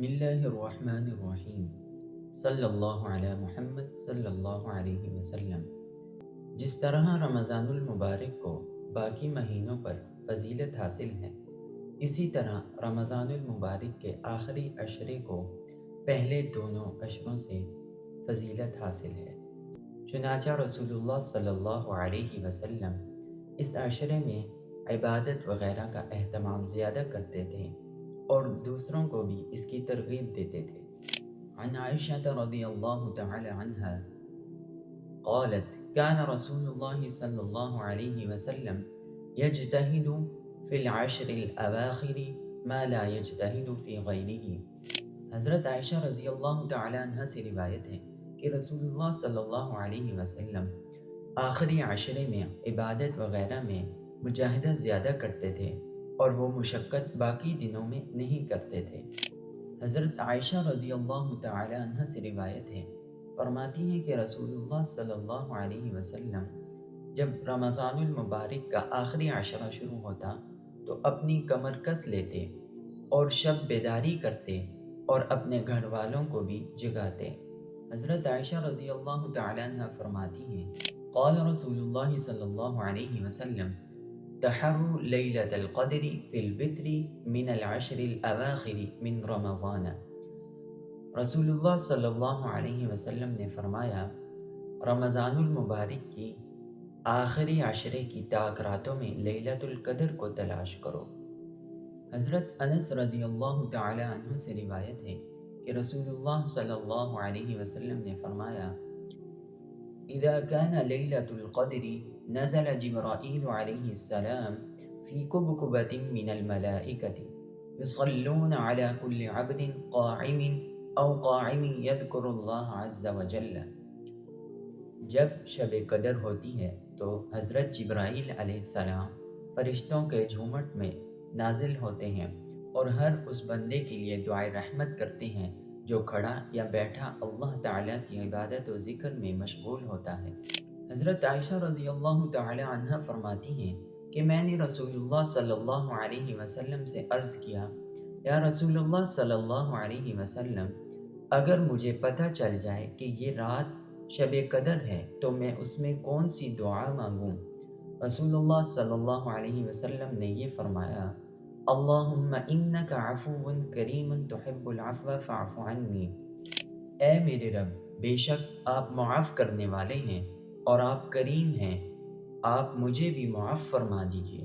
بسم اللہ الرحمن الرحیم صلی اللہ علی محمد صلی اللہ علیہ وسلم۔ جس طرح رمضان المبارک کو باقی مہینوں پر فضیلت حاصل ہے، اسی طرح رمضان المبارک کے آخری عشرے کو پہلے دونوں عشروں سے فضیلت حاصل ہے۔ چنانچہ رسول اللہ صلی اللہ علیہ وسلم اس عشرے میں عبادت وغیرہ کا اہتمام زیادہ کرتے تھے اور دوسروں کو بھی اس کی ترغیب دیتے تھے۔ عن عائشہ رضی اللہ تعالی عنہا قالت كان رسول الله صلى الله عليه وسلم يجتهد في العشر الأواخر ما لا يجتهد في غيره۔ حضرت عائشہ رضی اللہ تعالی عنہ سے روایت ہے کہ رسول اللہ صلی اللہ علیہ وسلم آخری عشرے میں عبادت وغیرہ میں مجاہدہ زیادہ کرتے تھے اور وہ مشقت باقی دنوں میں نہیں کرتے تھے۔ حضرت عائشہ رضی اللہ تعالی عنہ سے روایت ہے، فرماتی ہیں کہ رسول اللہ صلی اللہ علیہ وسلم جب رمضان المبارک کا آخری عشرہ شروع ہوتا تو اپنی کمر کس لیتے اور شب بیداری کرتے اور اپنے گھر والوں کو بھی جگاتے۔ حضرت عائشہ رضی اللہ تعالی عنہ فرماتی ہیں، قال رسول اللہ صلی اللہ علیہ وسلم تحروا لیلۃ القدر فی الوتر من العشر الاواخر من رمضان۔ رسول اللہ صلی اللہ علیہ وسلم نے فرمایا، رمضان المبارک کی آخری عشرے کی تاک راتوں میں لیلۃ القدر کو تلاش کرو۔ حضرت انس رضی اللہ تعالی عنہ سے روایت ہے کہ رسول اللہ صلی اللہ علیہ وسلم نے فرمایا، اذا كان ليلة القدر نزل جبرائيل عليه السلام في كبكبة من الملائكة يصلون على كل عبد قائم أو قاعم يذكر الله عز وجل۔ جب شب قدر ہوتی ہے تو حضرت جبرائیل علیہ السلام فرشتوں کے جھومٹ میں نازل ہوتے ہیں اور ہر اس بندے کے لیے دعائے رحمت کرتے ہیں جو کھڑا یا بیٹھا اللہ تعالیٰ کی عبادت و ذکر میں مشغول ہوتا ہے۔ حضرت عائشہ رضی اللہ تعالی عنہ فرماتی ہیں کہ میں نے رسول اللہ صلی اللہ علیہ وسلم سے عرض کیا، یا رسول اللہ صلی اللہ علیہ وسلم، اگر مجھے پتہ چل جائے کہ یہ رات شب قدر ہے تو میں اس میں کون سی دعا مانگوں؟ رسول اللہ صلی اللہ علیہ وسلم نے یہ فرمایا، اللہم انک عفو کریم تحب العفو فاعف عنی۔ اے میرے رب، بے شک آپ معاف کرنے والے ہیں اور آپ کریم ہیں، آپ مجھے بھی معاف فرما دیجیے۔